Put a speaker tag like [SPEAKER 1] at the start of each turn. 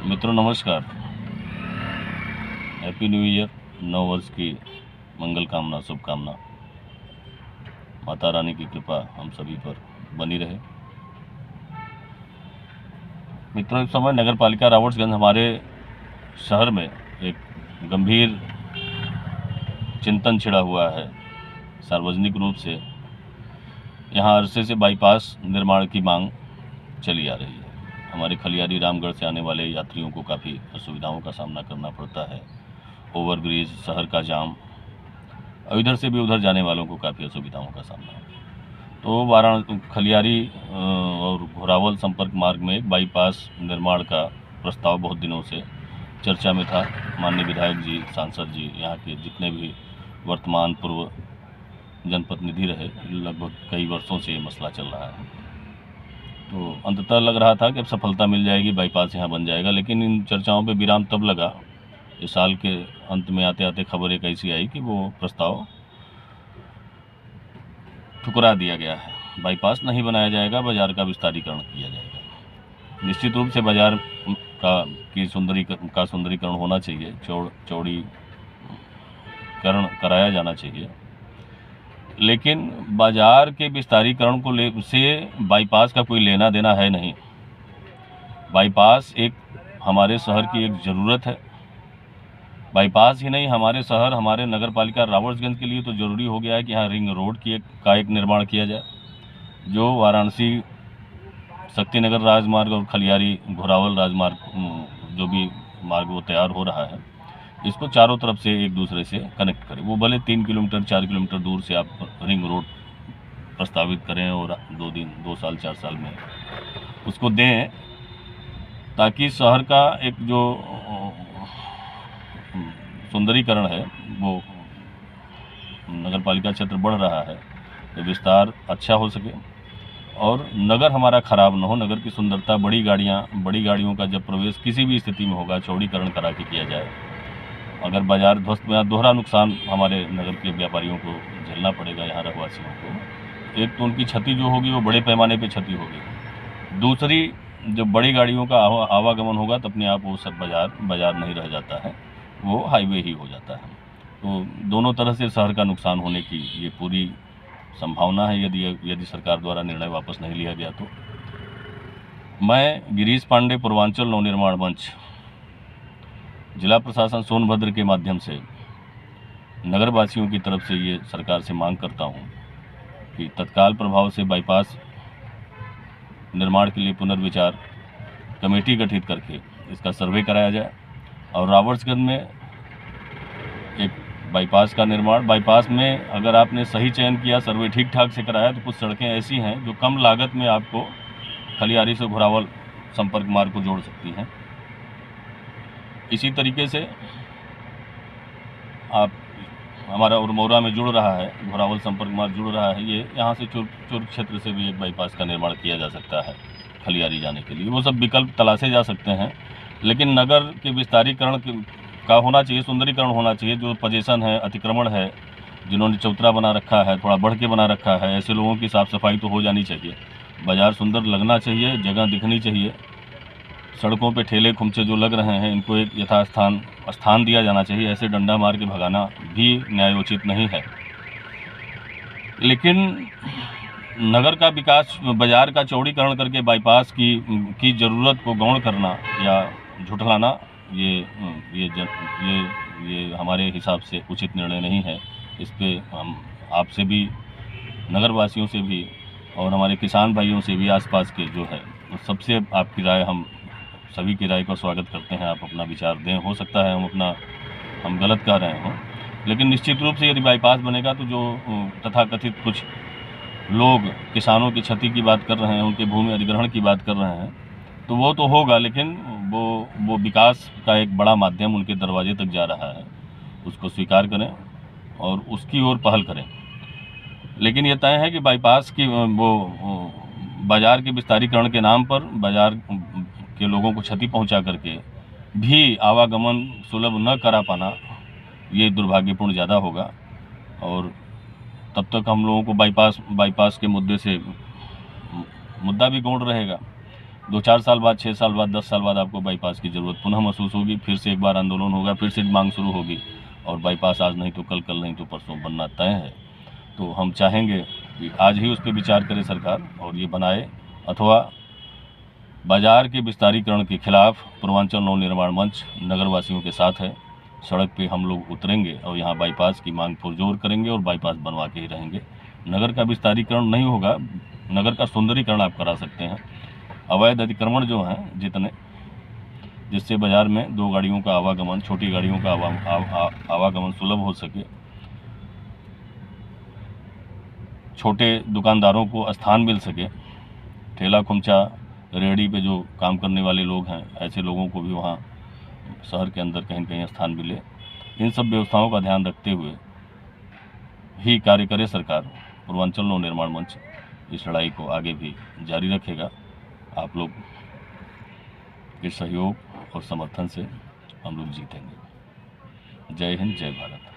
[SPEAKER 1] मित्रों नमस्कार। Happy new year. नव वर्ष की मंगल कामना, शुभकामना। माता रानी की कृपा हम सभी पर बनी रहे। मित्रों, इस समय नगर पालिका रावर्ट्सगंज हमारे शहर में एक गंभीर चिंतन छिड़ा हुआ है। सार्वजनिक रूप से यहाँ अरसे से बाईपास निर्माण की मांग चली आ रही है। हमारे खलियारी रामगढ़ से आने वाले यात्रियों को काफ़ी असुविधाओं का सामना करना पड़ता है। ओवरब्रिज, शहर का जाम और इधर से भी उधर जाने वालों को काफ़ी असुविधाओं का सामना है। तो वाराणसी खलियारी और घोरावल संपर्क मार्ग में एक बाईपास निर्माण का प्रस्ताव बहुत दिनों से चर्चा में था। माननीय विधायक जी, सांसद जी, यहाँ के जितने भी वर्तमान पूर्व जनप्रतिनिधि रहे, लगभग कई वर्षों से ये मसला चल रहा है। तो अंततः लग रहा था कि अब सफलता मिल जाएगी, बाईपास यहाँ बन जाएगा। लेकिन इन चर्चाओं पे विराम तब लगा, इस साल के अंत में आते आते खबर एक ऐसी आई कि वो प्रस्ताव ठुकरा दिया गया है। बाईपास नहीं बनाया जाएगा, बाजार का विस्तारीकरण किया जाएगा। निश्चित रूप से बाजार का सुंदरीकरण होना चाहिए, चौड़ीकरण कराया जाना चाहिए। लेकिन बाजार के विस्तारीकरण को से बाईपास का कोई लेना देना है नहीं। बाईपास एक हमारे शहर की एक ज़रूरत है। बाईपास ही नहीं, हमारे शहर, हमारे नगर पालिका रावर्ट्सगंज के लिए तो ज़रूरी हो गया है कि यहाँ रिंग रोड का एक निर्माण किया जाए, जो वाराणसी शक्तिनगर राजमार्ग और खलियारी घोरावल राजमार्ग जो भी मार्ग वो तैयार हो रहा है, इसको चारों तरफ से एक दूसरे से कनेक्ट करें। वो भले 3 किलोमीटर 4 किलोमीटर दूर से आप रिंग रोड प्रस्तावित करें और 2 साल 4 साल में उसको दें, ताकि शहर का एक जो सुंदरीकरण है, वो नगर पालिका क्षेत्र बढ़ रहा है, तो विस्तार अच्छा हो सके और नगर हमारा खराब न हो। नगर की सुंदरता, बड़ी गाड़ियों का जब प्रवेश किसी भी स्थिति में होगा, चौड़ीकरण करा के किया जाए। अगर बाजार ध्वस्त में, दोहरा नुकसान हमारे नगर के व्यापारियों को झेलना पड़ेगा, यहाँ रहवासियों को। एक तो उनकी क्षति जो होगी वो बड़े पैमाने पे क्षति होगी। दूसरी, जब बड़ी गाड़ियों का आवागमन होगा तो अपने आप वो सब बाजार नहीं रह जाता है, वो हाईवे ही हो जाता है। तो दोनों तरह से शहर का नुकसान होने की ये पूरी संभावना है, यदि सरकार द्वारा निर्णय वापस नहीं लिया गया तो। मैं गिरीश पांडे, पूर्वांचल नवनिर्माण मंच, जिला प्रशासन सोनभद्र के माध्यम से नगरवासियों की तरफ से ये सरकार से मांग करता हूँ कि तत्काल प्रभाव से बाईपास निर्माण के लिए पुनर्विचार कमेटी गठित करके इसका सर्वे कराया जाए और रावर्ट्सगंज में एक बाईपास का निर्माण। बाईपास में अगर आपने सही चयन किया, सर्वे ठीक ठाक से कराया, तो कुछ सड़कें ऐसी हैं जो कम लागत में आपको खलियारी से घोरावल संपर्क मार्ग को जोड़ सकती हैं। इसी तरीके से आप हमारा उरमौरा में जुड़ रहा है, घोरावल संपर्क मार्ग जुड़ रहा है, ये यहाँ से चुर्क क्षेत्र से भी एक बाईपास का निर्माण किया जा सकता है खलियारी जाने के लिए। वो सब विकल्प तलाशे जा सकते हैं, लेकिन नगर के विस्तारीकरण का होना चाहिए, सुंदरीकरण होना चाहिए। जो पोजीशन है, अतिक्रमण है, जिन्होंने चौतरा बना रखा है, थोड़ा बढ़ के बना रखा है, ऐसे लोगों की साफ़ सफाई तो हो जानी चाहिए। बाज़ार सुंदर लगना चाहिए, जगह दिखनी चाहिए। सड़कों पे ठेले खुमचे जो लग रहे हैं, इनको एक स्थान दिया जाना चाहिए। ऐसे डंडा मार के भगाना भी न्यायोचित नहीं है। लेकिन नगर का विकास, बाज़ार का चौड़ीकरण करके बाईपास की ज़रूरत को गौण करना या झुठलाना, ये हमारे हिसाब से उचित निर्णय नहीं है। इस पे हम आपसे भी, नगरवासियों से भी और हमारे किसान भाइयों से भी, आसपास के जो है, सबसे आपकी राय, हम सभी की राय का स्वागत करते हैं। आप अपना विचार दें। हो सकता है हम गलत कह रहे हों, लेकिन निश्चित रूप से यदि बाईपास बनेगा तो जो तथाकथित कुछ लोग किसानों की क्षति की बात कर रहे हैं, उनके भूमि अधिग्रहण की बात कर रहे हैं, तो वो तो होगा, लेकिन वो विकास का एक बड़ा माध्यम उनके दरवाजे तक जा रहा है, उसको स्वीकार करें और उसकी ओर पहल करें। लेकिन ये तय है कि बाईपास की वो बाज़ार के विस्तारीकरण के नाम पर बाज़ार के लोगों को क्षति पहुंचा करके भी आवागमन सुलभ न करा पाना, ये दुर्भाग्यपूर्ण ज़्यादा होगा। और तब तक हम लोगों को बाईपास के मुद्दे से मुद्दा भी गौण रहेगा। 2-4 साल बाद, 6 साल बाद, 10 साल बाद आपको बाईपास की ज़रूरत पुनः महसूस होगी, फिर से एक बार आंदोलन होगा, फिर से मांग शुरू होगी और बाईपास आज नहीं तो कल, कल नहीं तो परसों बनना तय है। तो हम चाहेंगे कि आज ही उस पर विचार करे सरकार और ये बनाए, अथवा बाजार के विस्तारीकरण के खिलाफ पूर्वांचल नव निर्माण मंच नगरवासियों के साथ है। सड़क पे हम लोग उतरेंगे और यहाँ बाईपास की मांग पुरजोर करेंगे और बाईपास बनवा के ही रहेंगे। नगर का विस्तारीकरण नहीं होगा, नगर का सुंदरीकरण आप करा सकते हैं। अवैध अतिक्रमण जो हैं जितने, जिससे बाजार में 2 गाड़ियों का आवागमन, छोटी गाड़ियों का आवागमन सुलभ हो सके, छोटे दुकानदारों को स्थान मिल सके, ठेला खुमचा रेहड़ी पे जो काम करने वाले लोग हैं, ऐसे लोगों को भी वहाँ शहर के अंदर कहीं न कहीं स्थान मिले। इन सब व्यवस्थाओं का ध्यान रखते हुए ही कार्य करे सरकार। पूर्वांचल नव निर्माण मंच इस लड़ाई को आगे भी जारी रखेगा। आप लोग के सहयोग और समर्थन से हम लोग जीतेंगे। जय हिंद, जय भारत।